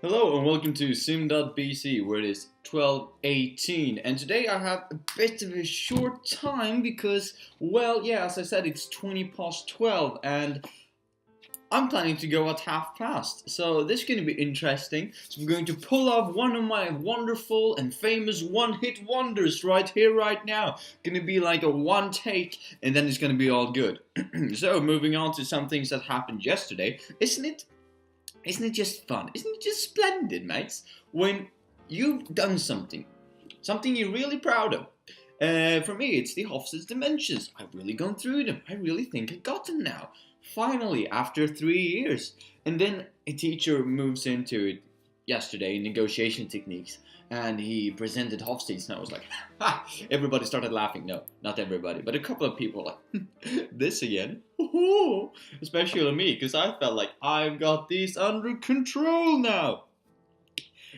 Hello and welcome to sim.bc where it is 12:18, and today I have a bit of a short time because, well, yeah, as I said, it's 20 past 12 and I'm planning to go at half past, so this is going to be interesting. So we're going to pull off one of my wonderful and famous one-hit wonders right here, right now. Going to be like a one take and then it's going to be all good. So moving on to some things that happened yesterday, isn't it just fun? Isn't it just splendid, mates? When you've done something you're really proud of. For me, it's the Hofstad's Dimensions. I've really gone through them. I really think I got them now. Finally, after 3 years. And then a teacher moves into it yesterday, negotiation techniques, and he presented Hofstad's, and I was like, ha! Everybody started laughing. No, not everybody, but a couple of people were like, this again? Especially me, because I felt like I've got these under control now.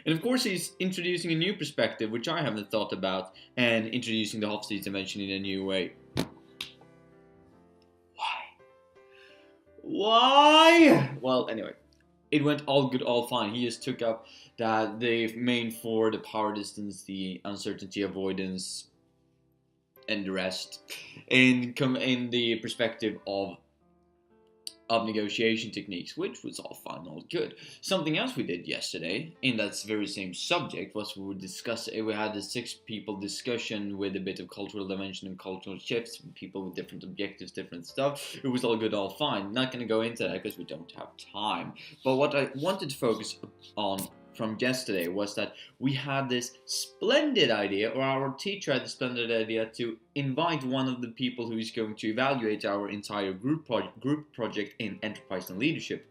And of course, he's introducing a new perspective, which I haven't thought about, and introducing the Hofstad's dimension in a new way. Why? Well, anyway, it went all good, all fine. He just took up that the main four, the power distance, the uncertainty avoidance, and the rest, in the perspective of negotiation techniques, which was all fine, all good. Something else we did yesterday in that very same subject was we had a 6 people discussion with a bit of cultural dimension and cultural shifts, people with different objectives, different stuff. It was all good, all fine. Not going to go into that because we don't have time. But what I wanted to focus on from yesterday was that we had this splendid idea, or our teacher had the splendid idea, to invite one of the people who is going to evaluate our entire group project in enterprise and leadership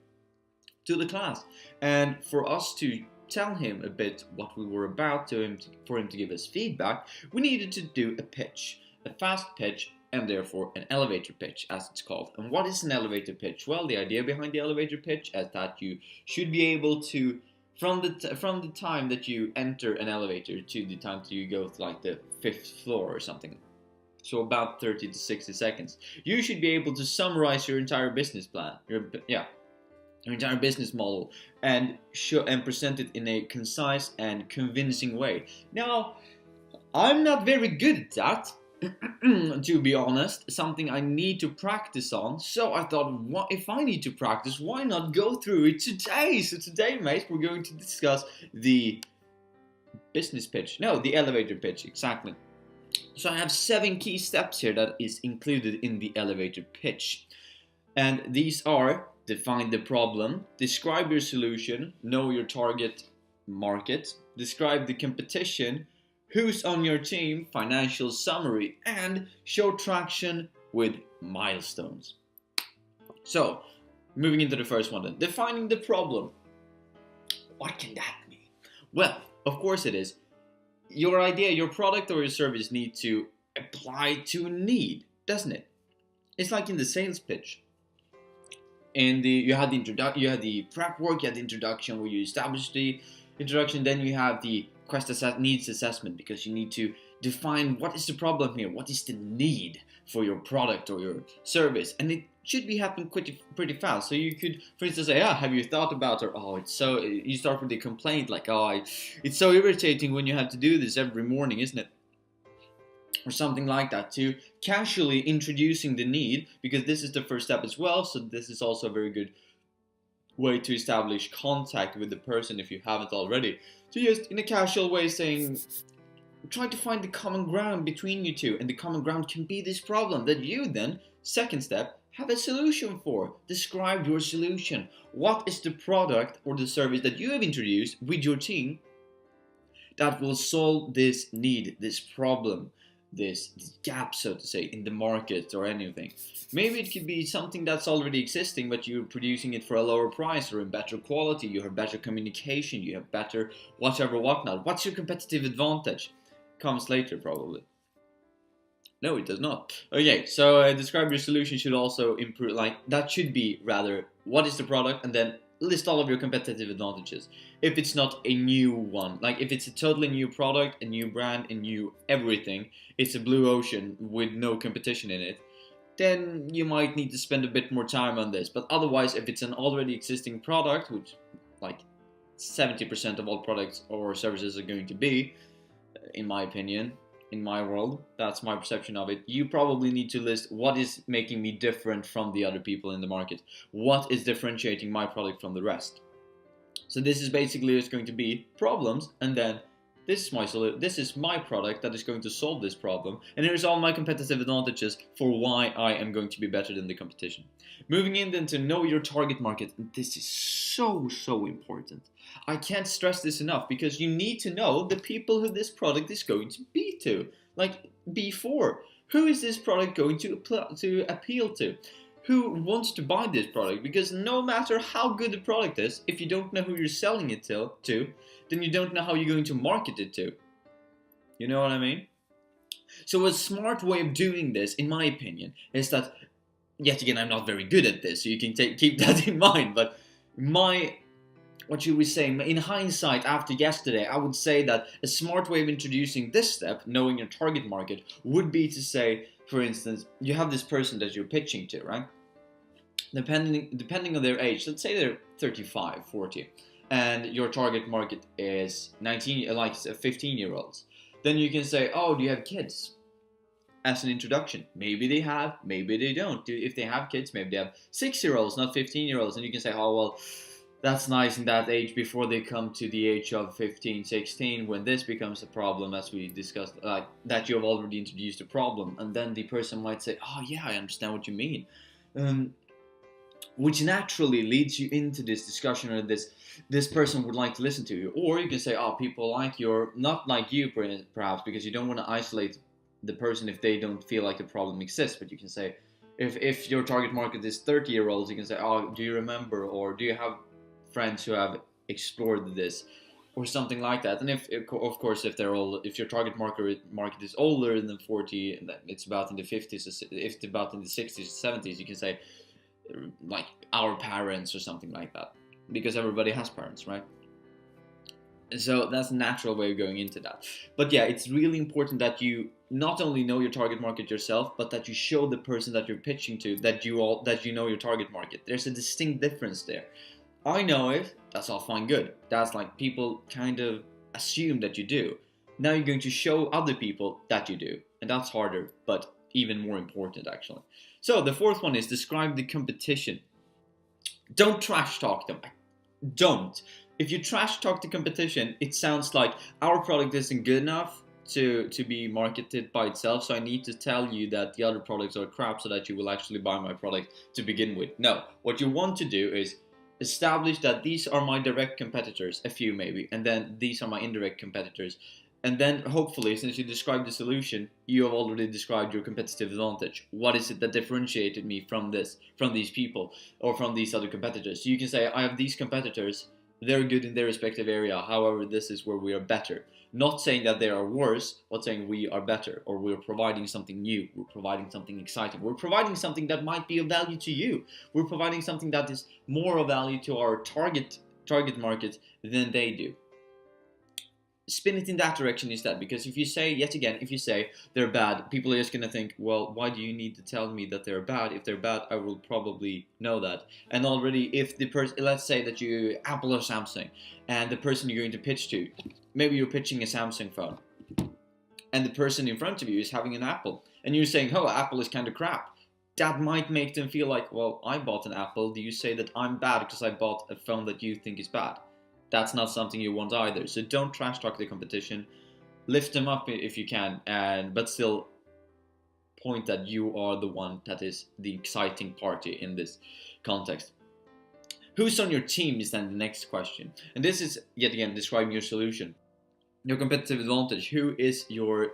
to the class, and for us to tell him a bit what we were about for him to give us feedback. We needed to do a pitch, a fast pitch, and therefore an elevator pitch, as it's called. And what is an elevator pitch? Well, the idea behind the elevator pitch is that you should be able to, from the time that you enter an elevator to the time that you go to like the 5th floor or something, so about 30 to 60 seconds, you should be able to summarize your entire business plan, your entire business model, and present it in a concise and convincing way. Now, I'm not very good at that. To be honest, something I need to practice on. So I thought, what if I need to practice, why not go through it today? So today, mates, we're going to discuss the business pitch. No, the elevator pitch, exactly. So I have 7 key steps here that is included in the elevator pitch. And these are: define the problem, describe your solution, know your target market, describe the competition, who's on your team, financial summary, and show traction with milestones. So, moving into the first one then. Defining the problem. What can that mean? Well, of course it is. Your idea, your product or your service need to apply to a need, doesn't it? It's like in the sales pitch. You had the prep work, you had the introduction where you establish the introduction, then you have the needs assessment, because you need to define what is the problem here, what is the need for your product or your service, and it should be happening pretty fast. So you could, for instance, say, have you thought about, or you start with the complaint like, it's so irritating when you have to do this every morning, isn't it? Or something like that, to casually introducing the need, because this is the first step as well. So this is also a very good way to establish contact with the person if you haven't already. So just in a casual way saying, try to find the common ground between you two, and the common ground can be this problem that you then, second step, have a solution for. Describe your solution. What is the product or the service that you have introduced with your team that will solve this need, this problem, this gap, so to say, in the market or anything? Maybe it could be something that's already existing, but you're producing it for a lower price or in better quality. You have better communication, you have better whatnot. What's your competitive advantage? Comes later, probably. No, it does not. Okay, so describe your solution should also improve, like, that should be rather, what is the product, and then list all of your competitive advantages. If it's not a new one, like if it's a totally new product, a new brand, a new everything, it's a blue ocean with no competition in it, then you might need to spend a bit more time on this. But otherwise, if it's an already existing product, which, like, 70% of all products or services are going to be, in my opinion, in my world. That's my perception of it. You probably need to list what is making me different from the other people in the market. What is differentiating my product from the rest? So this is basically it's going to be problems, and then this is my product that is going to solve this problem, and here's all my competitive advantages for why I am going to be better than the competition. Moving in then to know your target market, and this is so important. I can't stress this enough, because you need to know the people who this product is going to be to, like before. Who is this product going to appeal to? Who wants to buy this product? Because no matter how good the product is, if you don't know who you're selling it to, then you don't know how you're going to market it to. You know what I mean? So a smart way of doing this, in my opinion, is that, yet again, I'm not very good at this, so you can keep that in mind, but what you were saying, in hindsight, after yesterday, I would say that a smart way of introducing this step, knowing your target market, would be to say, for instance, you have this person that you're pitching to, right? Depending on their age, let's say they're 35, 40, and your target market is 19, like 15-year-olds. Then you can say, oh, do you have kids? As an introduction. Maybe they have, maybe they don't. If they have kids, maybe they have 6-year-olds, not 15-year-olds. And you can say, oh, well, that's nice in that age before they come to the age of 15, 16, when this becomes a problem, as we discussed, that you have already introduced a problem. And then the person might say, oh, yeah, I understand what you mean. Which naturally leads you into this discussion, or this person would like to listen to you. Or you can say, oh, people like you, or not like you, perhaps, because you don't want to isolate the person if they don't feel like the problem exists. But you can say, if your target market is 30-year-olds, you can say, oh, do you remember, or do you have friends who have explored this, or something like that. And if of course, if your target market is older than 40, and it's about in the 50s, if it's about in the 60s, 70s, you can say, like, our parents or something like that, because everybody has parents, right? So that's a natural way of going into that. But yeah, it's really important that you not only know your target market yourself, but that you show the person that you're pitching to that you know your target market. There's a distinct difference there. I know it, that's all fine, good. That's like people kind of assume that you do. Now you're going to show other people that you do, and that's harder, but even more important, actually. So the fourth one is describe the competition. Don't trash talk them. Don't. If you trash talk the competition, it sounds like our product isn't good enough to be marketed by itself, so I need to tell you that the other products are crap so that you will actually buy my product to begin with. No, what you want to do is establish that these are my direct competitors, a few maybe, and then these are my indirect competitors. And then hopefully, since you described the solution, you have already described your competitive advantage. What is it that differentiated me from these people, or from these other competitors? So you can say, I have these competitors, they're good in their respective area, however, this is where we are better. Not saying that they are worse, but saying we are better, or we're providing something new, we're providing something exciting, we're providing something that might be of value to you, we're providing something that is more of value to our target market than they do. Spin it in that direction instead, because if you say they're bad, people are just going to think, well, why do you need to tell me that they're bad? If they're bad, I will probably know that. And already, if the person, let's say that you Apple or Samsung, and the person you're going to pitch to, maybe you're pitching a Samsung phone, and the person in front of you is having an Apple, and you're saying, oh, Apple is kind of crap. That might make them feel like, well, I bought an Apple, do you say that I'm bad because I bought a phone that you think is bad? That's not something you want either. So don't trash talk the competition. Lift them up if you can, but still point that you are the one that is the exciting party in this context. Who's on your team is then the next question. And this is, yet again, describing your solution. Your competitive advantage. Who is your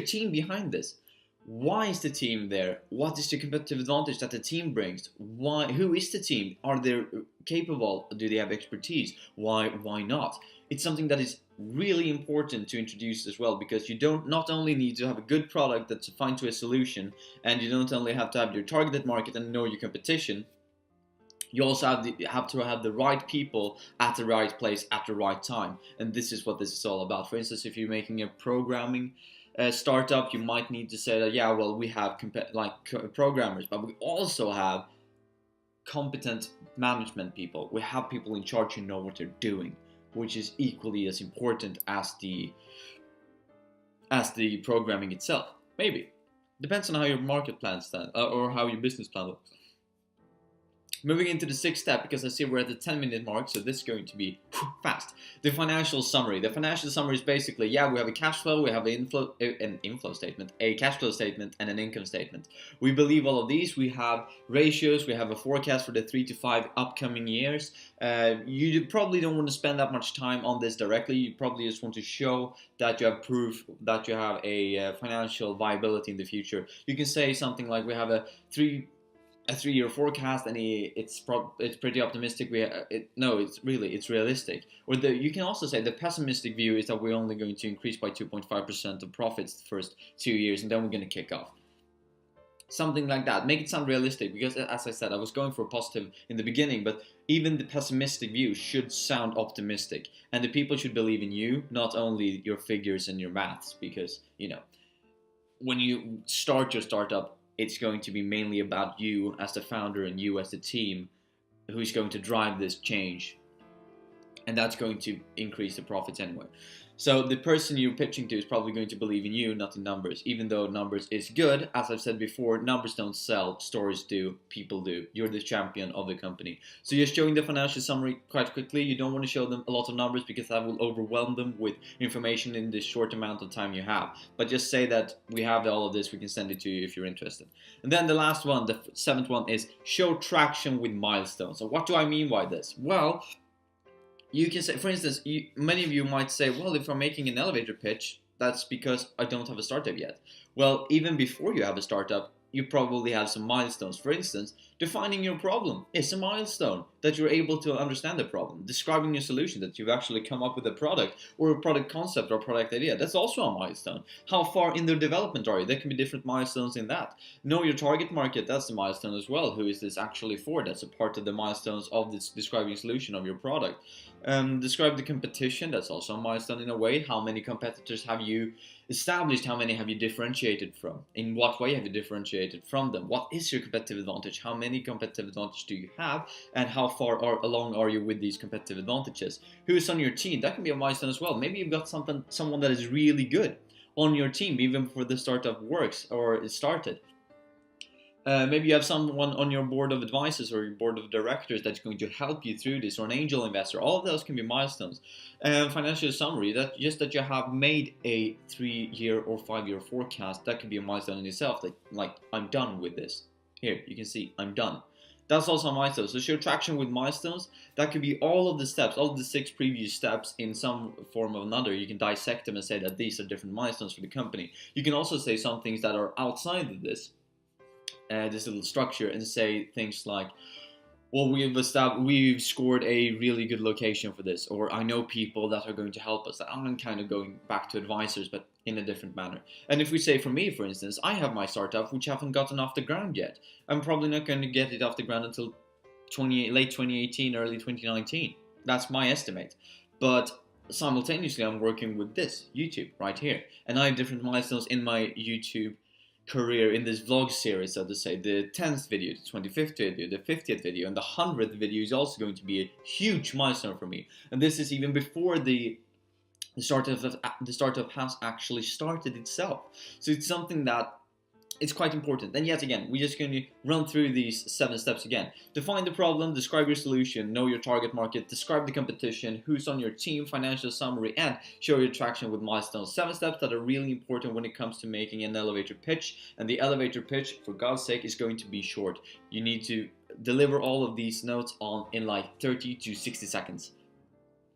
team behind this? Why is the team there? What is the competitive advantage that the team brings? Why? Who is the team? Are they capable? Do they have expertise? Why not? It's something that is really important to introduce as well, because you not only need to have a good product that's defined to a solution, and you don't only have to have your targeted market and know your competition, you also have to have the right people at the right place at the right time. And this is what this is all about. For instance, if you're making a programming startup, you might need to say that, yeah, well, we have programmers, but we also have competent management people. We have people in charge who know what they're doing. which is equally as important as the programming itself. Maybe. Depends on how your market plan stands, or how your business plan looks. Moving into the sixth step, because I see we're at the 10-minute mark, so this is going to be fast. The financial summary. The financial summary is basically, we have a cash flow, we have an inflow statement, a cash flow statement, and an income statement. We believe all of these. We have ratios, we have a forecast for the 3 to 5 upcoming years. You probably don't want to spend that much time on this directly. You probably just want to show that you have proof that you have a financial viability in the future. You can say something like, we have a 3-year forecast, and it's pretty optimistic. It's realistic. Or you can also say the pessimistic view is that we're only going to increase by 2.5% of profits the first 2 years, and then we're going to kick off. Something like that. Make it sound realistic, because as I said, I was going for positive in the beginning, but even the pessimistic view should sound optimistic, and the people should believe in you, not only your figures and your maths, because when you start your startup, it's going to be mainly about you as the founder and you as the team who's going to drive this change. And that's going to increase the profits anyway. So the person you're pitching to is probably going to believe in you, not in numbers. Even though numbers is good, as I've said before, numbers don't sell, stories do, people do. You're the champion of the company. So you're showing the financial summary quite quickly. You don't want to show them a lot of numbers, because that will overwhelm them with information in this short amount of time you have. But just say that we have all of this, we can send it to you if you're interested. And then the last one, the seventh one, is show traction with milestones. So what do I mean by this? Well, you can say, for instance, many of you might say, well, if I'm making an elevator pitch, that's because I don't have a startup yet. Well, even before you have a startup, you probably have some milestones. For instance, defining your problem is a milestone, that you're able to understand the problem. Describing your solution, that you've actually come up with a product or a product concept or product idea, that's also a milestone. How far in the development are you? There can be different milestones in that. Know your target market, that's a milestone as well. Who is this actually for? That's a part of the milestones of this describing solution of your product. Describe the competition, that's also a milestone in a way. How many competitors have you established? How many have you differentiated from? In what way have you differentiated from them? What is your competitive advantage? How many competitive advantages do you have? And how far along are you with these competitive advantages? Who is on your team? That can be a milestone as well. Maybe you've got someone that is really good on your team, even before the startup works or is started. Maybe you have someone on your board of advisors or your board of directors that's going to help you through this, or an angel investor. All of those can be milestones. Financial summary, that you have made a 3-year or 5-year forecast, that can be a milestone in itself. Like I'm done with this. Here, you can see, I'm done. That's also a milestone. So show traction with milestones. That could be all of the steps, all of the 6 previous steps in some form or another. You can dissect them and say that these are different milestones for the company. You can also say some things that are outside of this little structure, and say things like, well, we've scored a really good location for this, or I know people that are going to help us. I'm kind of going back to advisors, but in a different manner. And if we say, for me, for instance, I have my startup which haven't gotten off the ground yet. I'm probably not going to get it off the ground until late 2018, early 2019. That's my estimate. But simultaneously, I'm working with this YouTube right here, and I have different milestones in my YouTube career in this vlog series, so to say. The 10th video, the 25th video, the 50th video, and the 100th video is also going to be a huge milestone for me. And this is even before the startup has actually started itself. So it's something that it's quite important. And yet again, we're just going to run through these 7 steps again. Define the problem, describe your solution, know your target market, describe the competition, who's on your team, financial summary, and show your traction with milestones. 7 steps that are really important when it comes to making an elevator pitch. And the elevator pitch, for God's sake, is going to be short. You need to deliver all of these notes in like 30 to 60 seconds.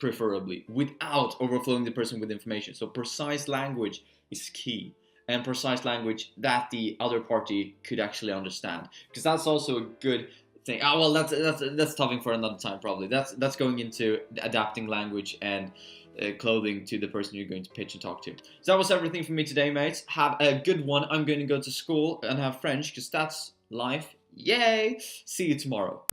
Preferably, without overflowing the person with information. So precise language is key. And precise language that the other party could actually understand, because that's also a good thing. Well, that's topic for another time probably. That's going into adapting language and clothing to the person you're going to pitch and talk to. So that was everything for me today, mates. Have a good one. I'm going to go to school and have French, because that's life. Yay! See you tomorrow.